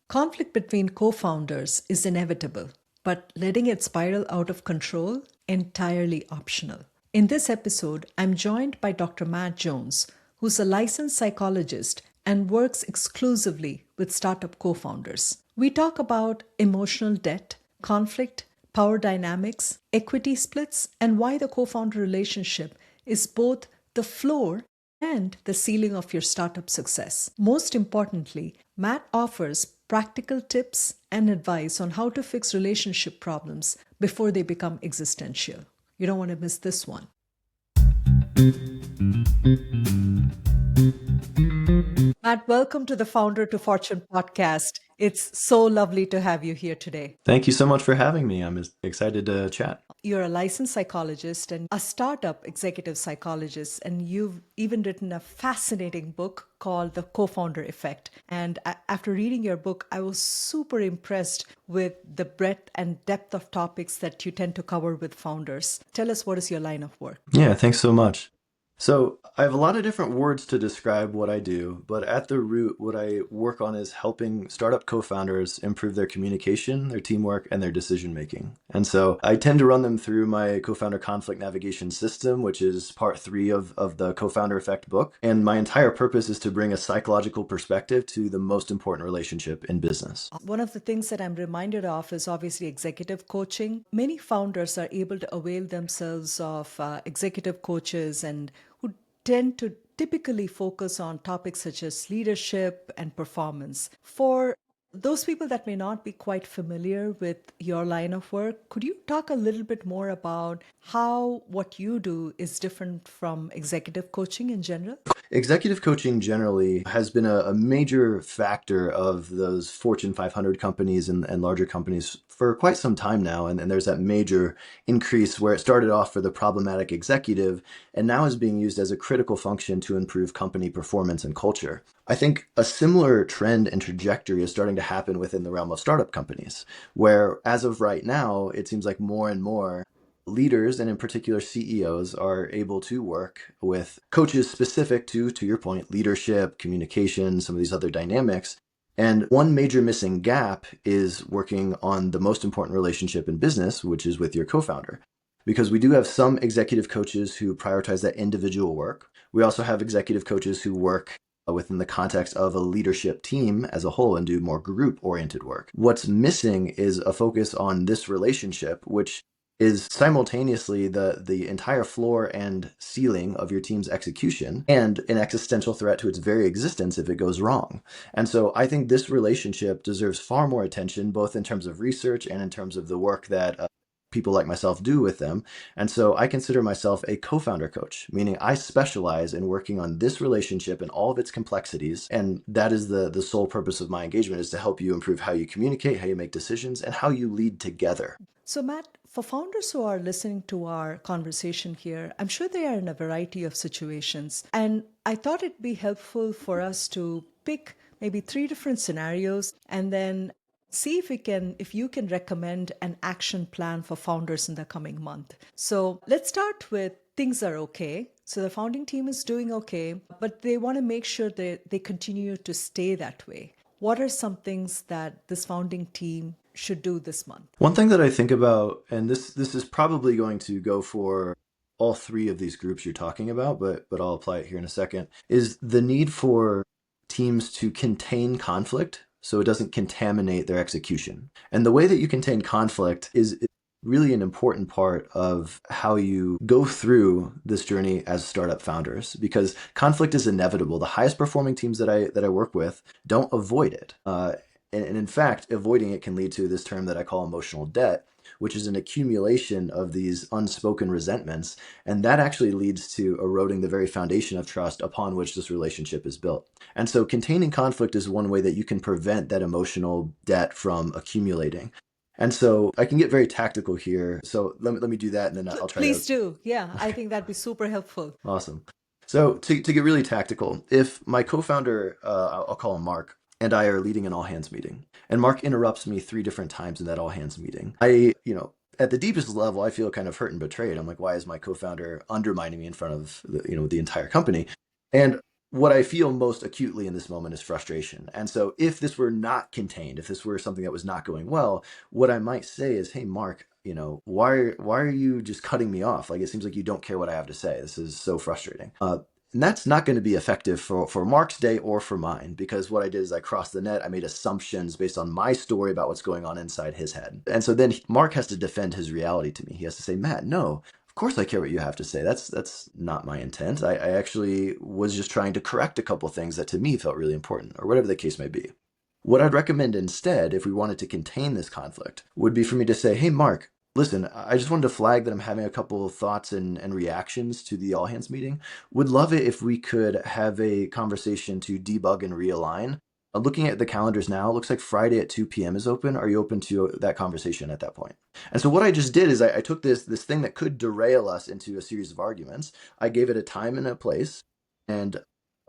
Conflict between co founders is inevitable, but letting it spiral out of control, entirely optional. In this episode, I'm joined by Dr. Matt Jones, who's a licensed psychologist and works exclusively with startup co founders. We talk about emotional debt, conflict, power dynamics, equity splits, and why the co founder relationship is both the floor and the ceiling of your startup success. Most importantly, Matt offers practical tips and advice on how to fix relationship problems before they become existential. You don't want to miss this one. Matt, welcome to the Founder to Fortune podcast. It's so lovely to have you here today. Thank you so much for having me. I'm excited to chat. You're a licensed psychologist and a startup executive psychologist, and you've even written a fascinating book called The Co-Founder Effect. And after reading your book, I was super impressed with the breadth and depth of topics that you tend to cover with founders. Tell us, what is your line of work? Yeah, thanks so much. So I have a lot of different words to describe what I do, but at the root, what I work on is helping startup co-founders improve their communication, their teamwork, and their decision making. And so I tend to run them through my co-founder conflict navigation system, which is part 3 of the co-founder effect book. And my entire purpose is to bring a psychological perspective to the most important relationship in business. One of the things that I'm reminded of is obviously executive coaching. Many founders are able to avail themselves of executive coaches and who tend to typically focus on topics such as leadership and performance. For those people that may not be quite familiar with your line of work, could you talk a little bit more about how what you do is different from executive coaching in general? Executive coaching generally has been a major factor of those Fortune 500 companies and larger companies for quite some time now. And there's that major increase where it started off for the problematic executive and now is being used as a critical function to improve company performance and culture. I think a similar trend and trajectory is starting to happen within the realm of startup companies, where as of right now, it seems like more and more leaders, and in particular CEOs, are able to work with coaches specific to your point, leadership, communication, some of these other dynamics. And one major missing gap is working on the most important relationship in business, which is with your co-founder. Because we do have some executive coaches who prioritize that individual work. We also have executive coaches who work within the context of a leadership team as a whole and do more group-oriented work. What's missing is a focus on this relationship, which is simultaneously the entire floor and ceiling of your team's execution and an existential threat to its very existence if it goes wrong. And so I think this relationship deserves far more attention, both in terms of research and in terms of the work that people like myself do with them. And so I consider myself a co-founder coach, meaning I specialize in working on this relationship and all of its complexities. And that is the sole purpose of my engagement, is to help you improve how you communicate, how you make decisions, and how you lead together. So, Matt, for founders who are listening to our conversation here, I'm sure they are in a variety of situations. And I thought it'd be helpful for us to pick maybe 3 different scenarios and then see if you can recommend an action plan for founders in the coming month. So let's start with things are okay. So the founding team is doing okay, but they want to make sure that they continue to stay that way. What are some things that this founding team should do this month? One thing that I think about, and this is probably going to go for all 3 of these groups you're talking about, but I'll apply it here in a second, is the need for teams to contain conflict so it doesn't contaminate their execution. And the way that you contain conflict is really an important part of how you go through this journey as startup founders, because conflict is inevitable. The highest performing teams that I work with don't avoid it. And in fact, avoiding it can lead to this term that I call emotional debt, which is an accumulation of these unspoken resentments. And that actually leads to eroding the very foundation of trust upon which this relationship is built. And so containing conflict is one way that you can prevent that emotional debt from accumulating. And so I can get very tactical here. So let me do that, and then I'll try Please to. do. Yeah, I think that'd be super helpful. Awesome. So to get really tactical, if my co-founder, I'll call him Mark, and I are leading an all-hands meeting, and Mark interrupts me 3 different times in that all-hands meeting, at the deepest level, I feel kind of hurt and betrayed. I'm like, why is my co-founder undermining me in front of the entire company? And what I feel most acutely in this moment is frustration. And so if this were not contained, if this were something that was not going well, what I might say is, hey, Mark, why are you just cutting me off? Like, it seems like you don't care what I have to say. This is so frustrating. And that's not going to be effective for Mark's day or for mine, because what I did is I crossed the net. I made assumptions based on my story about what's going on inside his head. And so then Mark has to defend his reality to me. He has to say, Matt, no, of course I care what you have to say. That's not my intent. I actually was just trying to correct a couple things that to me felt really important, or whatever the case may be. What I'd recommend instead, if we wanted to contain this conflict, would be for me to say, hey, Mark, listen, I just wanted to flag that I'm having a couple of thoughts and reactions to the all hands meeting. Would love it if we could have a conversation to debug and realign. Looking at the calendars now, it looks like Friday at 2 p.m. is open. Are you open to that conversation at that point? And so what I just did is I took this thing that could derail us into a series of arguments. I gave it a time and a place and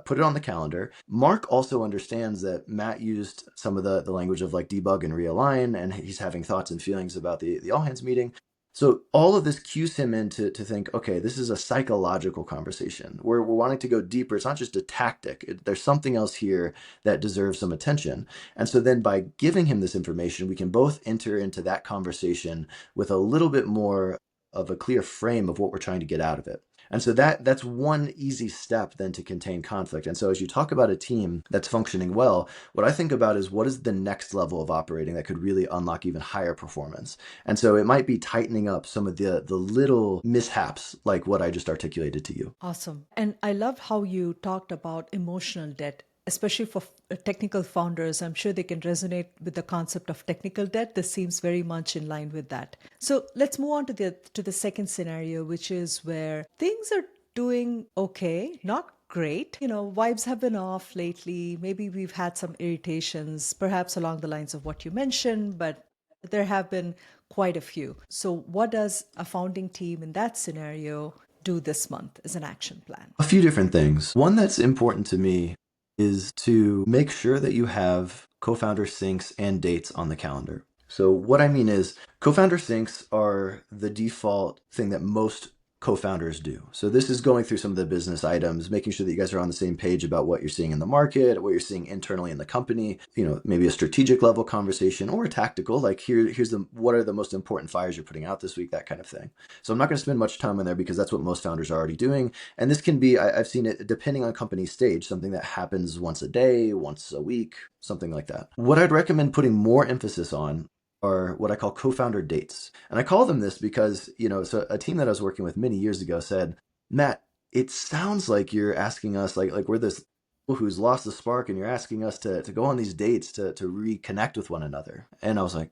put it on the calendar. Mark also understands that Matt used some of the language of like debug and realign, and he's having thoughts and feelings about the all hands meeting. So all of this cues him in to think, okay, this is a psychological conversation. We're wanting to go deeper. It's not just a tactic. There's something else here that deserves some attention. And so then by giving him this information, we can both enter into that conversation with a little bit more of a clear frame of what we're trying to get out of it. And so that's one easy step then to contain conflict. And so as you talk about a team that's functioning well, what I think about is what is the next level of operating that could really unlock even higher performance. And so it might be tightening up some of the little mishaps like what I just articulated to you. Awesome. And I love how you talked about emotional debt, especially for technical founders. I'm sure they can resonate with the concept of technical debt. This seems very much in line with that. So let's move on to the second scenario, which is where things are doing okay, not great. Vibes have been off lately. Maybe we've had some irritations, perhaps along the lines of what you mentioned, but there have been quite a few. So what does a founding team in that scenario do this month as an action plan? A few different things. One that's important to me is to make sure that you have co-founder syncs and dates on the calendar. So what I mean is co-founder syncs are the default thing that most co-founders do. So this is going through some of the business items, making sure that you guys are on the same page about what you're seeing in the market, what you're seeing internally in the company, maybe a strategic level conversation or a tactical, like here's what are the most important fires you're putting out this week, that kind of thing. So I'm not going to spend much time on there because that's what most founders are already doing. And this can be, I've seen it depending on company stage, something that happens once a day, once a week, something like that. What I'd recommend putting more emphasis on are what I call co-founder dates. And I call them this because, so a team that I was working with many years ago said, Matt, it sounds like you're asking us, like we're this who's lost the spark and you're asking us to go on these dates to reconnect with one another. And I was like,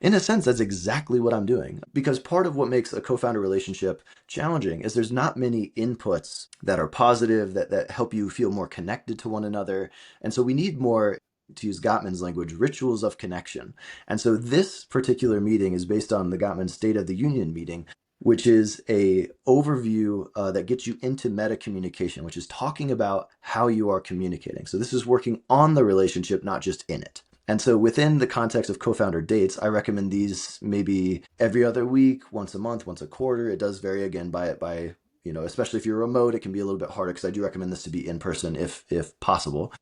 in a sense, that's exactly what I'm doing. Because part of what makes a co-founder relationship challenging is there's not many inputs that are positive, that help you feel more connected to one another. And so we need more, to use Gottman's language, rituals of connection. And so this particular meeting is based on the Gottman State of the Union meeting, which is a overview that gets you into meta communication, which is talking about how you are communicating. So this is working on the relationship, not just in it. And so within the context of co-founder dates, I recommend these maybe every other week, once a month, once a quarter. It does vary again by especially if you're remote, it can be a little bit harder because I do recommend this to be in person if possible.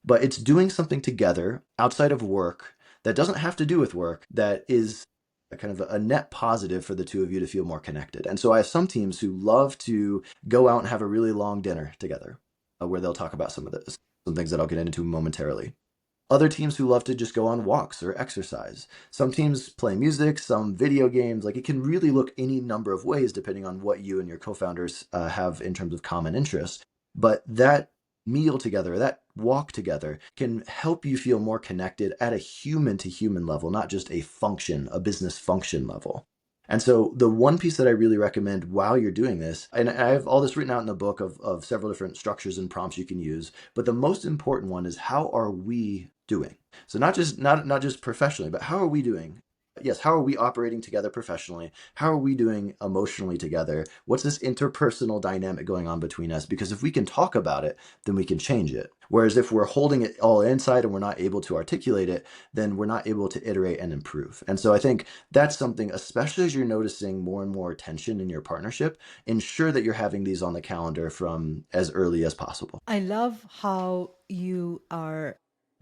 But it's doing something together outside of work that doesn't have to do with work, that is a kind of a net positive for the two of you to feel more connected. And so I have some teams who love to go out and have a really long dinner together where they'll talk about some things that I'll get into momentarily. Other teams who love to just go on walks or exercise. Some teams play music, some video games. Like, it can really look any number of ways depending on what you and your co-founders have in terms of common interests. But that meal together, that walk together can help you feel more connected at a human to human level, not just a business function level. And so the one piece that I really recommend while you're doing this, and I have all this written out in the book of several different structures and prompts you can use, but the most important one is, how are we doing? So not just professionally, but how are we doing? Yes, how are we operating together professionally? How are we doing emotionally together? What's this interpersonal dynamic going on between us? Because if we can talk about it, then we can change it. Whereas if we're holding it all inside and we're not able to articulate it, then we're not able to iterate and improve. And so I think that's something, especially as you're noticing more and more tension in your partnership, ensure that you're having these on the calendar from as early as possible. I love how you are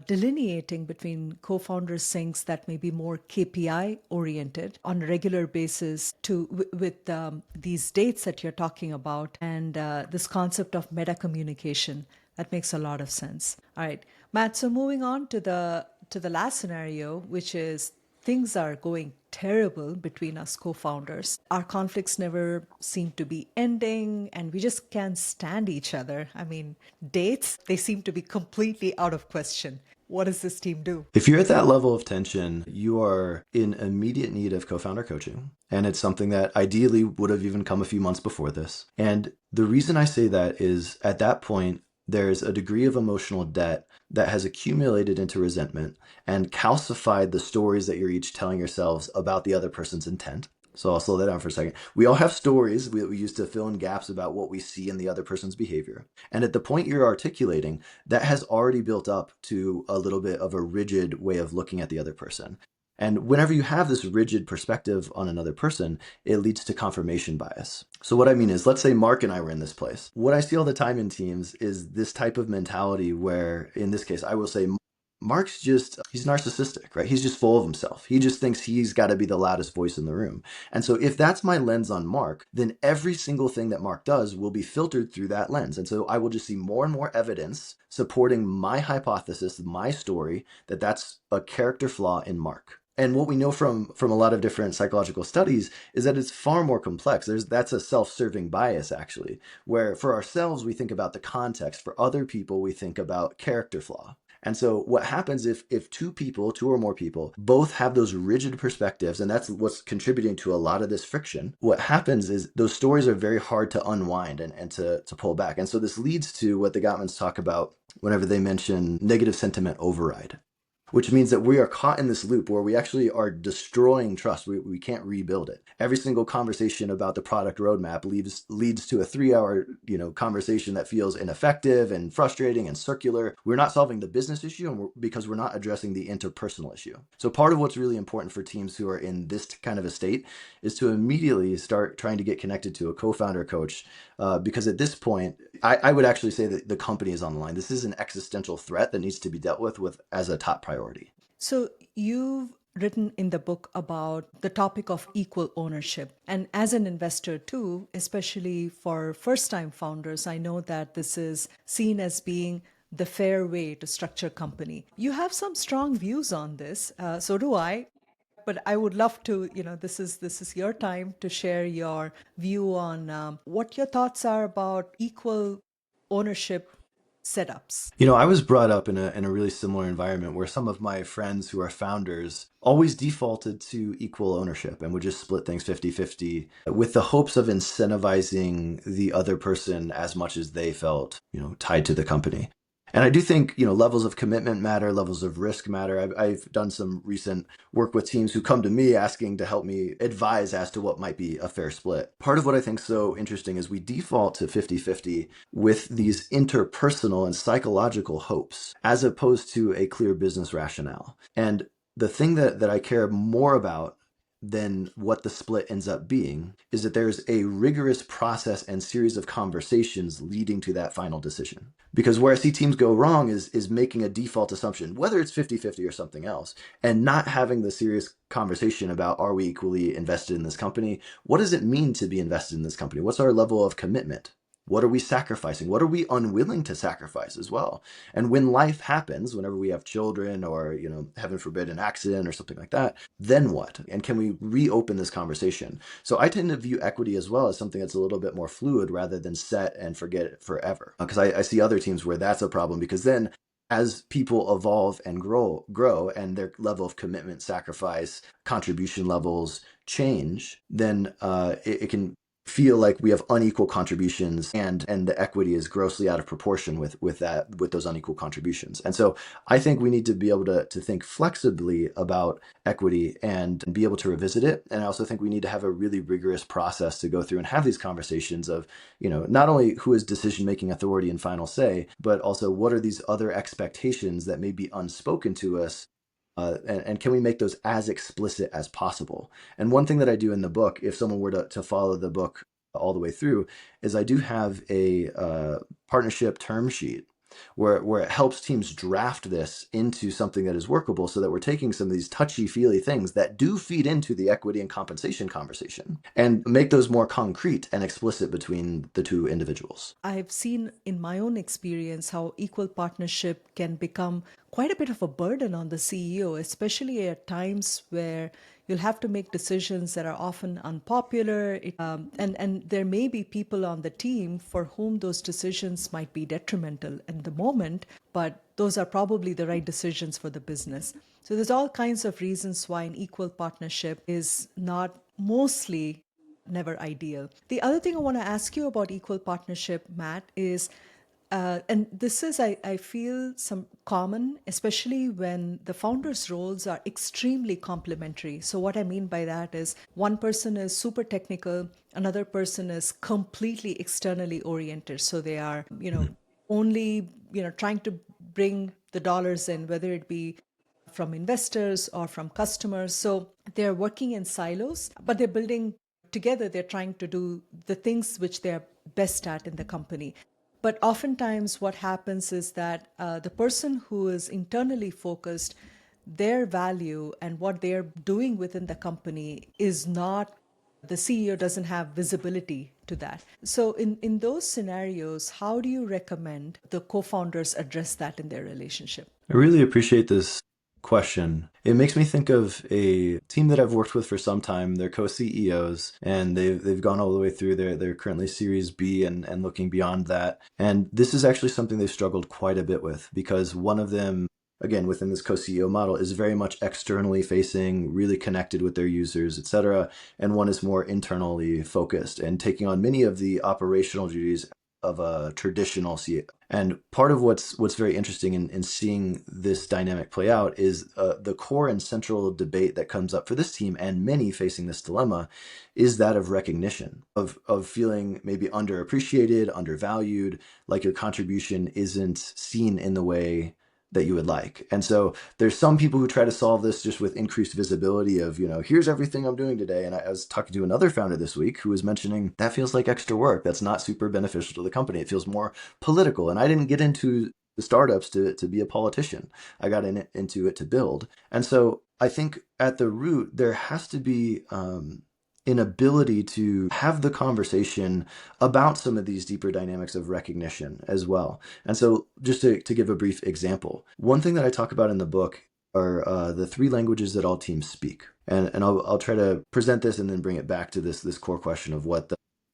delineating between co-founders things that may be more KPI oriented on a regular basis to with these dates that you're talking about, and this concept of meta communication. That makes a lot of sense. All right, Matt. So moving on to the last scenario, which is things are going terrible between us co founders. Our conflicts never seem to be ending, and we just can't stand each other. I mean, dates, they seem to be completely out of question. What does this team do? If you're at that level of tension, you are in immediate need of co-founder coaching. And it's something that ideally would have even come a few months before this. And the reason I say that is at that point, there's a degree of emotional debt that has accumulated into resentment and calcified the stories that you're each telling yourselves about the other person's intent. So I'll slow that down for a second. We all have stories we use to fill in gaps about what we see in the other person's behavior. And at the point you're articulating, that has already built up to a little bit of a rigid way of looking at the other person. And whenever you have this rigid perspective on another person, it leads to confirmation bias. So what I mean is, let's say Mark and I were in this place. What I see all the time in teams is this type of mentality where, in this case, I will say, Mark's he's narcissistic, right? He's just full of himself. He just thinks he's got to be the loudest voice in the room. And so if that's my lens on Mark, then every single thing that Mark does will be filtered through that lens. And so I will just see more and more evidence supporting my hypothesis, my story, that that's a character flaw in Mark. And what we know from a lot of different psychological studies is that it's far more complex. That's a self-serving bias, actually, where for ourselves, we think about the context. For other people, we think about character flaw. And so what happens if two or more people, both have those rigid perspectives, and that's what's contributing to a lot of this friction, what happens is those stories are very hard to unwind and to pull back. And so this leads to what the Gottmans talk about whenever they mention negative sentiment override, which means that we are caught in this loop where we actually are destroying trust. We can't rebuild it. Every single conversation about the product roadmap leads to a 3-hour conversation that feels ineffective and frustrating and circular. We're not solving the business issue because we're not addressing the interpersonal issue. So part of what's really important for teams who are in this kind of a state is to immediately start trying to get connected to a co-founder coach, because at this point, I would actually say that the company is on the line. This is an existential threat that needs to be dealt with as a top priority. So you've written in the book about the topic of equal ownership. And as an investor too, especially for first-time founders, I know that this is seen as being the fair way to structure company. You have some strong views on this. So do I. But I would love to, this is your time to share your view on what your thoughts are about equal ownership setups. I was brought up in a really similar environment where some of my friends who are founders always defaulted to equal ownership and would just split things 50-50 with the hopes of incentivizing the other person as much as they felt, tied to the company. And I do think, levels of commitment matter, levels of risk matter. I've done some recent work with teams who come to me asking to help me advise as to what might be a fair split. Part of what I think is so interesting is we default to 50-50 with these interpersonal and psychological hopes, as opposed to a clear business rationale. And the thing that I care more about than what the split ends up being is that there's a rigorous process and series of conversations leading to that final decision. Because where I see teams go wrong is making a default assumption, whether it's 50-50 or something else, and not having the serious conversation about, are we equally invested in this company? What does it mean to be invested in this company? What's our level of commitment? What are we sacrificing? What are we unwilling to sacrifice as well? And when life happens, whenever we have children or, heaven forbid, an accident or something like that, then what? And can we reopen this conversation? So I tend to view equity as well as something that's a little bit more fluid rather than set and forget it forever. Because I see other teams where that's a problem, because then as people evolve and grow and their level of commitment, sacrifice, contribution levels change, then it can feel like we have unequal contributions, and the equity is grossly out of proportion with those unequal contributions. And so I think we need to be able to think flexibly about equity and be able to revisit it. And I also think we need to have a really rigorous process to go through and have these conversations of, not only who is decision making authority and final say, but also what are these other expectations that may be unspoken to us, and can we make those as explicit as possible? And one thing that I do in the book, if someone were to follow the book all the way through, is I do have a partnership term sheet where it helps teams draft this into something that is workable, so that we're taking some of these touchy-feely things that do feed into the equity and compensation conversation and make those more concrete and explicit between the two individuals. I've seen in my own experience how equal partnership can become quite a bit of a burden on the CEO, especially at times where you'll have to make decisions that are often unpopular. And there may be people on the team for whom those decisions might be detrimental in the moment, but those are probably the right decisions for the business. So there's all kinds of reasons why an equal partnership is not mostly never ideal. The other thing I want to ask you about equal partnership, Matt, is and this is, I feel, some common, especially when the founders' roles are extremely complementary. So what I mean by that is one person is super technical, another person is completely externally oriented. So they are, only, trying to bring the dollars in, whether it be from investors or from customers. So they're working in silos, but they're building together. They're trying to do the things which they're best at in the company. But oftentimes, what happens is that the person who is internally focused, their value and what they're doing within the company is not, the CEO doesn't have visibility to that. So, in those scenarios, how do you recommend the co founders address that in their relationship? I really appreciate this question. It makes me think of a team that I've worked with for some time. They're co-CEOs, and they've gone all the way through. They're currently Series B and looking beyond that. And this is actually something they've struggled quite a bit with, because one of them, again, within this co-CEO model, is very much externally facing, really connected with their users, etc. And one is more internally focused and taking on many of the operational duties of a traditional CEO. And part of what's very interesting in seeing this dynamic play out is the core and central debate that comes up for this team and many facing this dilemma is that of recognition, of feeling maybe underappreciated, undervalued, like your contribution isn't seen in the way that you would like. And so there's some people who try to solve this just with increased visibility of, here's everything I'm doing today. And I was talking to another founder this week who was mentioning that feels like extra work. That's not super beneficial to the company. It feels more political. And I didn't get into the startups to be a politician. I got into it to build. And so I think at the root, there has to be an ability to have the conversation about some of these deeper dynamics of recognition as well. And so just to give a brief example, one thing that I talk about in the book are the three languages that all teams speak. And I'll try to present this and then bring it back to this core question of what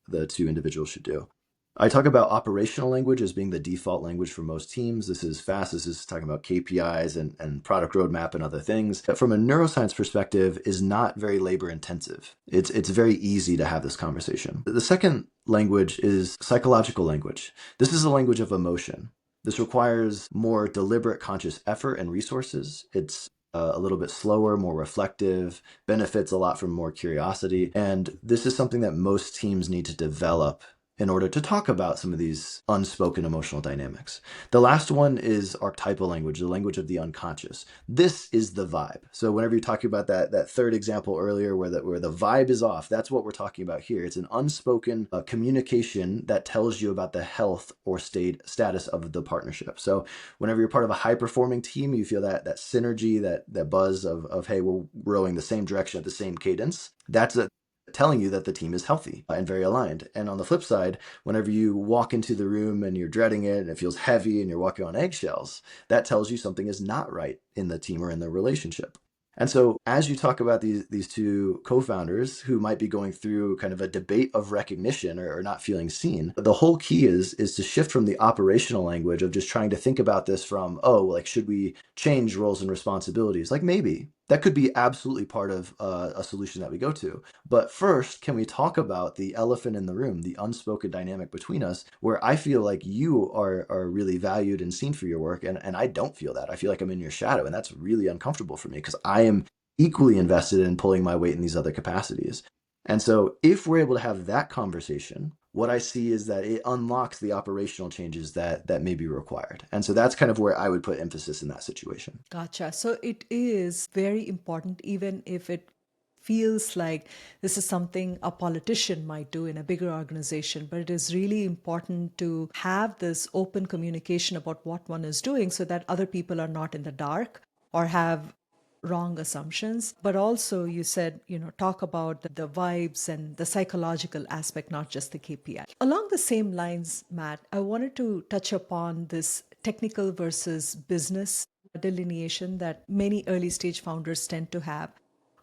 the two individuals should do. I talk about operational language as being the default language for most teams. This is fast. This is talking about KPIs and product roadmap and other things. But from a neuroscience perspective, is not very labor intensive. It's very easy to have this conversation. The second language is psychological language. This is the language of emotion. This requires more deliberate conscious effort and resources. It's a little bit slower, more reflective, benefits a lot from more curiosity. And this is something that most teams need to develop in order to talk about some of these unspoken emotional dynamics. The last one is archetypal language, the language of the unconscious. This is the vibe. So whenever you're talking about that third example earlier where the vibe is off, that's what we're talking about here. It's an unspoken communication that tells you about the health or status of the partnership. So whenever you're part of a high-performing team, you feel that synergy, that buzz of, hey, we're rowing the same direction at the same cadence. That's telling you that the team is healthy and very aligned. And on the flip side, whenever you walk into the room and you're dreading it and it feels heavy and you're walking on eggshells, that tells you something is not right in the team or in the relationship. And so as you talk about these two co-founders who might be going through kind of a debate of recognition or not feeling seen, the whole key is to shift from the operational language of just trying to think about this from, should we change roles and responsibilities? Like maybe that could be absolutely part of a solution that we go to. But first, can we talk about the elephant in the room, the unspoken dynamic between us, where I feel like you are really valued and seen for your work, and I don't feel that. I feel like I'm in your shadow, and that's really uncomfortable for me because I am equally invested in pulling my weight in these other capacities. And so if we're able to have that conversation, what I see is that it unlocks the operational changes that may be required. And so that's kind of where I would put emphasis in that situation. Gotcha. So it is very important, even if it feels like this is something a politician might do in a bigger organization, but it is really important to have this open communication about what one is doing so that other people are not in the dark or have wrong assumptions. But also, you said, talk about the vibes and the psychological aspect, not just the KPI. Along the same lines, Matt, I wanted to touch upon this technical versus business delineation that many early stage founders tend to have.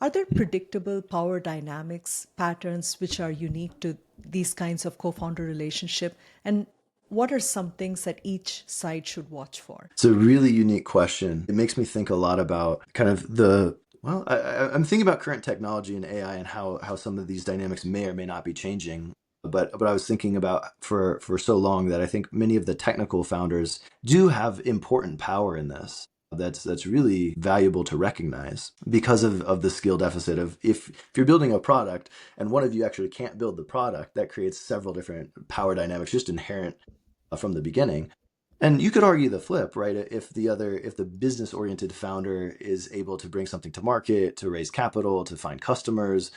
Are there predictable power dynamics patterns which are unique to these kinds of co-founder relationship? And what are some things that each side should watch for? It's a really unique question. It makes me think a lot about kind of I'm thinking about current technology and AI and how some of these dynamics may or may not be changing. But I was thinking about for so long that I think many of the technical founders do have important power in this. That's really valuable to recognize because of the skill deficit of if you're building a product and one of you actually can't build the product, that creates several different power dynamics just inherent from the beginning. And you could argue the flip, right? If the business oriented founder is able to bring something to market, to raise capital, to find customers,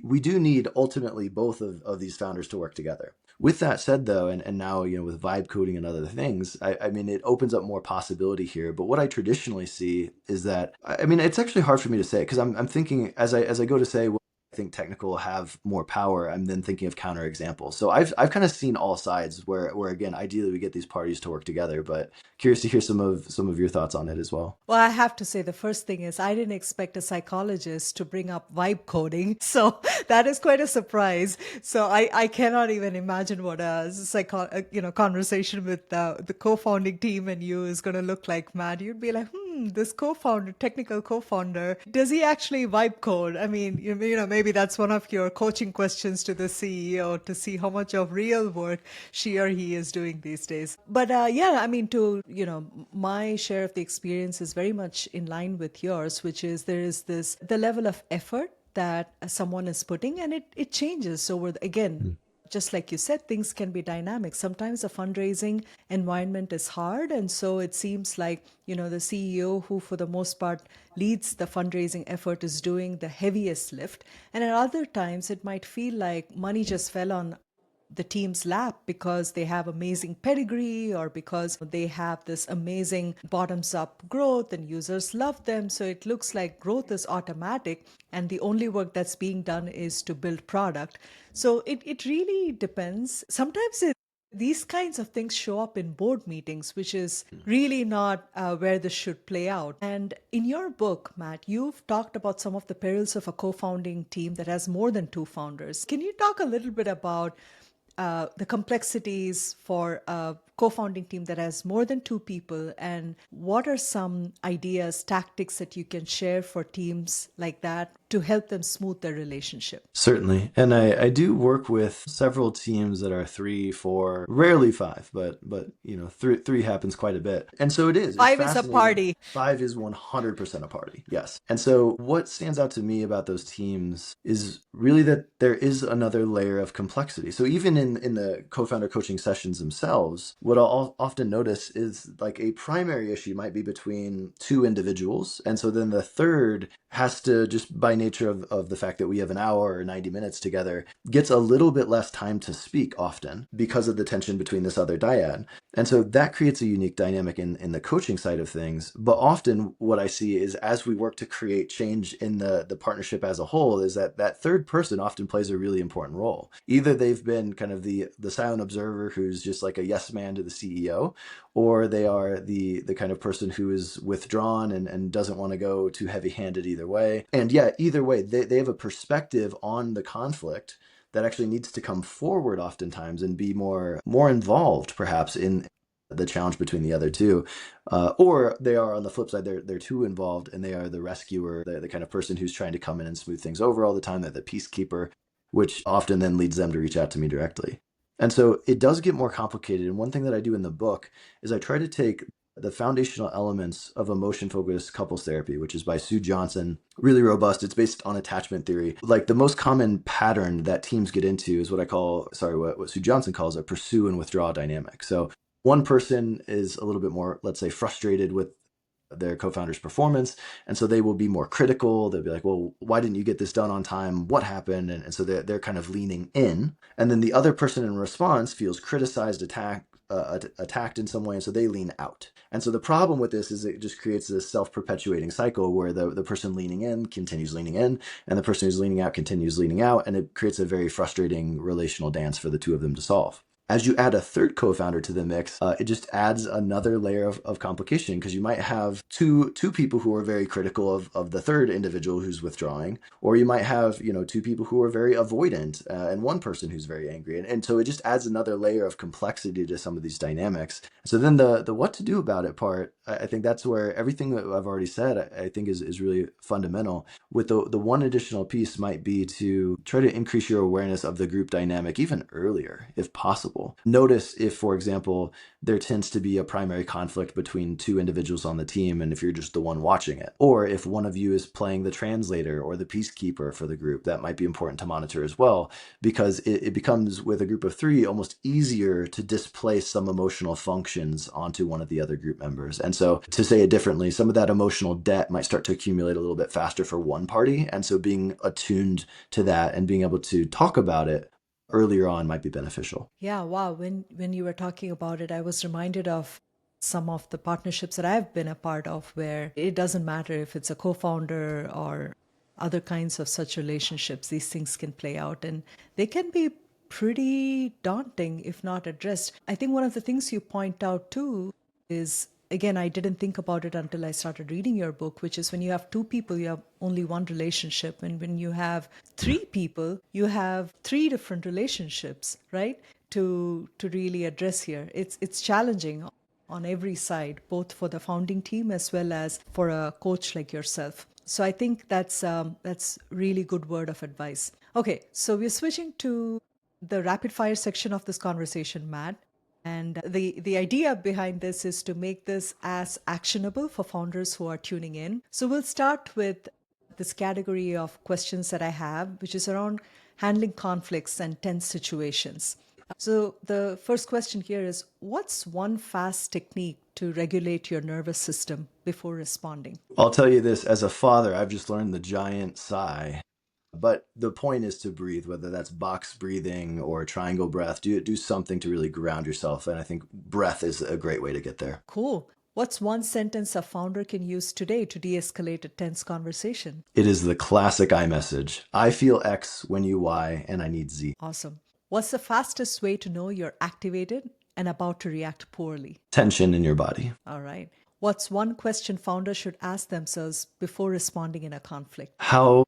we do need ultimately both of these founders to work together. With that said, though, and now, with vibe coding and other things, I mean, it opens up more possibility here. But what I traditionally see is that, I mean, it's actually hard for me to say because I'm thinking as I go to say, well, I think technical have more power, I'm then thinking of counter examples. So I've kind of seen all sides where again, ideally we get these parties to work together, but curious to hear some of your thoughts on it as well. Well, I have to say the first thing is I didn't expect a psychologist to bring up vibe coding. So that is quite a surprise. So I cannot even imagine what conversation with the co-founding team and you is going to look like, Matt. You'd be like, this co-founder, technical co-founder, does he actually vibe code? I mean, maybe that's one of your coaching questions to the CEO to see how much of real work she or he is doing these days. But yeah, I mean, my share of the experience is very much in line with yours, which is the level of effort that someone is putting, and it changes over again. Just like you said, things can be dynamic. Sometimes a fundraising environment is hard. And so it seems like, the CEO who, for the most part, leads the fundraising effort is doing the heaviest lift. And at other times, it might feel like money just fell on the team's lap because they have amazing pedigree or because they have this amazing bottoms up growth and users love them. So it looks like growth is automatic and the only work that's being done is to build product. So it really depends. Sometimes these kinds of things show up in board meetings, which is really not where this should play out. And in your book, Matt, you've talked about some of the perils of a co-founding team that has more than two founders. Can you talk a little bit about the complexities for a co-founding team that has more than two people, and what are some ideas, tactics that you can share for teams like that to help them smooth their relationship? Certainly. And I do work with several teams that are 3, 4, rarely 5, but three happens quite a bit. And so it's Five is a fascinating. party. 5 is 100% a party. Yes. And so what stands out to me about those teams is really that there is another layer of complexity. So even in the co-founder coaching sessions themselves, what I'll often notice is like a primary issue might be between two individuals. And so then the third has to, just by nature of the fact that we have an hour or 90 minutes together, gets a little bit less time to speak often because of the tension between this other dyad. And so that creates a unique dynamic in the coaching side of things. But often what I see is as we work to create change in the partnership as a whole is that third person often plays a really important role. Either they've been kind of the silent observer who's just like a yes man to the CEO, or they are the kind of person who is withdrawn and doesn't want to go too heavy handed either way. And yeah, either way, they have a perspective on the conflict that actually needs to come forward oftentimes and be more involved perhaps in the challenge between the other two. Or they are on the flip side, they're too involved and they are the rescuer, the kind of person who's trying to come in and smooth things over all the time. They're the peacekeeper, which often then leads them to reach out to me directly. And so it does get more complicated. And one thing that I do in the book is I try to take the foundational elements of emotion-focused couples therapy, which is by Sue Johnson, really robust. It's based on attachment theory. Like the most common pattern that teams get into is what Sue Johnson calls a pursue and withdraw dynamic. So one person is a little bit more, let's say, frustrated with their co-founder's performance. And so they will be more critical. They'll be like, well, why didn't you get this done on time? What happened? And so they're kind of leaning in. And then the other person in response feels criticized, attacked in some way. And so they lean out. And so the problem with this is it just creates this self-perpetuating cycle where the person leaning in continues leaning in and the person who's leaning out continues leaning out. And it creates a very frustrating relational dance for the two of them to solve. As you add a third co-founder to the mix, it just adds another layer of complication because you might have two people who are very critical of the third individual who's withdrawing, or you might have two people who are very avoidant and one person who's very angry, and so it just adds another layer of complexity to some of these dynamics. So then the what to do about it part, I think that's where everything that I've already said I think is really fundamental. With the one additional piece might be to try to increase your awareness of the group dynamic even earlier, if possible. Notice if, for example, there tends to be a primary conflict between two individuals on the team, and if you're just the one watching it, or if one of you is playing the translator or the peacekeeper for the group, that might be important to monitor as well, because it becomes, with a group of three, almost easier to displace some emotional functions onto one of the other group members. And so, to say it differently, some of that emotional debt might start to accumulate a little bit faster for one party, and so being attuned to that and being able to talk about it earlier on might be beneficial. Yeah, wow. When you were talking about it, I was reminded of some of the partnerships that I've been a part of where it doesn't matter if it's a co-founder or other kinds of such relationships, these things can play out and they can be pretty daunting if not addressed. I think one of the things you point out too is, again, I didn't think about it until I started reading your book, which is when you have two people, you have only one relationship. And when you have three people, you have three different relationships, right? To really address here. It's challenging on every side, both for the founding team as well as for a coach like yourself. So I think that's really good word of advice. Okay, so we're switching to the rapid fire section of this conversation, Matt. And the idea behind this is to make this as actionable for founders who are tuning in. So we'll start with this category of questions that I have, which is around handling conflicts and tense situations. So the first question here is, what's one fast technique to regulate your nervous system before responding? I'll tell you this, as a father, I've just learned the giant sigh. But the point is to breathe, whether that's box breathing or triangle breath. Do something to really ground yourself. And I think breath is a great way to get there. Cool. What's one sentence a founder can use today to de-escalate a tense conversation? It is the classic iMessage. I feel X when you Y, and I need Z. Awesome. What's the fastest way to know you're activated and about to react poorly? Tension in your body. All right. What's one question founders should ask themselves before responding in a conflict? How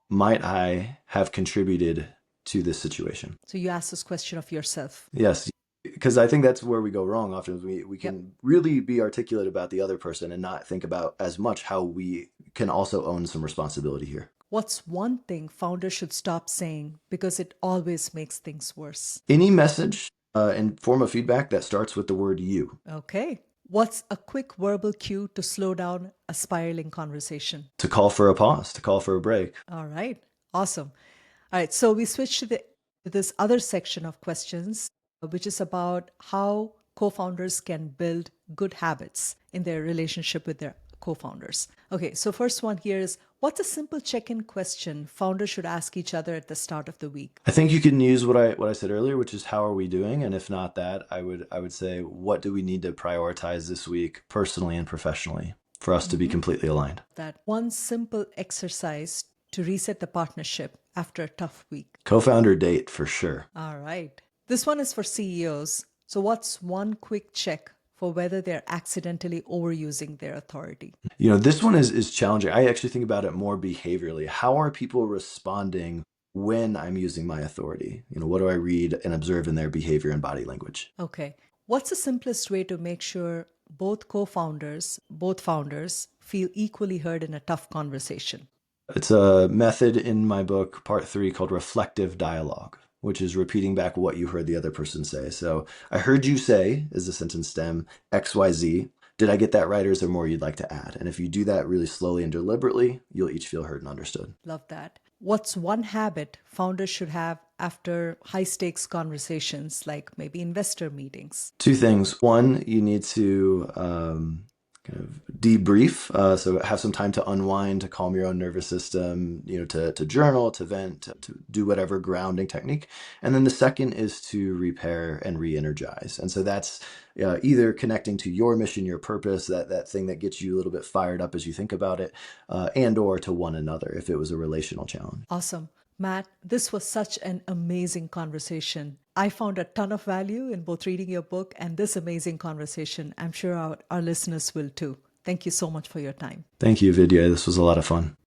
might I have contributed to this situation? So you ask this question of yourself. Yes, because I think that's where we go wrong often. We can Yep. really be articulate about the other person and not think about as much how we can also own some responsibility here. What's one thing founders should stop saying because it always makes things worse? Any message in form of feedback that starts with the word you. Okay. What's a quick verbal cue to slow down a spiraling conversation? To call for a pause, to call for a break. All right. Awesome. All right. So we switch to this other section of questions, which is about how co-founders can build good habits in their relationship with their co-founders. Okay. So first one here is, what's a simple check-in question founders should ask each other at the start of the week? I think you can use what I said earlier, which is how are we doing? And if not that, I would say, what do we need to prioritize this week personally and professionally for us to be completely aligned? That one simple exercise to reset the partnership after a tough week. Co-founder date for sure. All right. This one is for CEOs. So what's one quick check for whether they're accidentally overusing their authority? This one is challenging. I actually think about it more behaviorally. How are people responding when I'm using my authority? What do I read and observe in their behavior and body language? Okay. What's the simplest way to make sure both founders, feel equally heard in a tough conversation? It's a method in my book, part 3, called reflective dialogue, which is repeating back what you heard the other person say. So I heard you say, is the sentence stem, XYZ. Did I get that right, or is there more you'd like to add? And if you do that really slowly and deliberately, you'll each feel heard and understood. Love that. What's one habit founders should have after high stakes conversations, like maybe investor meetings? 2 things. One, you need to kind of debrief, so have some time to unwind, to calm your own nervous system, to journal, to vent, to do whatever grounding technique. And then the second is to repair and re-energize. And so that's either connecting to your mission, your purpose, that thing that gets you a little bit fired up as you think about it, and or to one another if it was a relational challenge. Awesome. Matt, this was such an amazing conversation. I found a ton of value in both reading your book and this amazing conversation. I'm sure our listeners will too. Thank you so much for your time. Thank you, Vidya. This was a lot of fun.